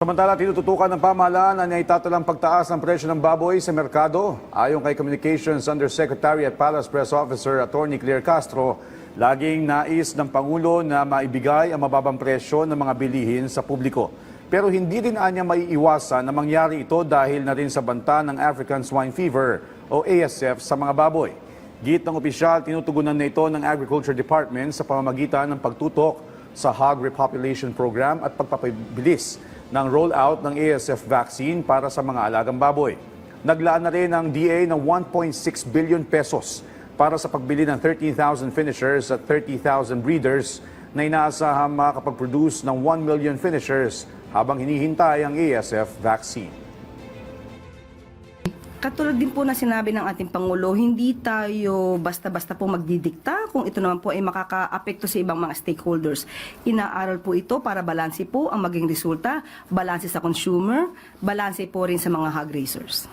Samantala, tinututukan ng pamahalaan na itatalang pagtaas ng presyo ng baboy sa merkado. Ayon kay Communications Undersecretary at Palace Press Officer Attorney Claire Castro, laging nais ng Pangulo na maibigay ang mababang presyo ng mga bilihin sa publiko. Pero hindi din anya maiiwasan na mangyari ito dahil na rin sa banta ng African Swine Fever o ASF sa mga baboy. Git ng opisyal, tinutugunan na ito ng Agriculture Department sa pamamagitan ng pagtutok sa Hog Repopulation Program at pagpapabilis ng rollout ng ASF vaccine para sa mga alagang baboy. Naglaan na rin ang DA ng 1.6 billion pesos para sa pagbili ng 13,000 finishers at 30,000 breeders na inaasahang makakapag-produce ng 1 million finishers habang hinihintay ang ASF vaccine. Katulad din po na sinabi ng ating Pangulo, hindi tayo basta-basta po magdidikta kung ito naman po ay makakaapekto sa ibang mga stakeholders. Inaaral po ito para balanse po ang maging resulta, balanse sa consumer, balanse po rin sa mga hog raisers.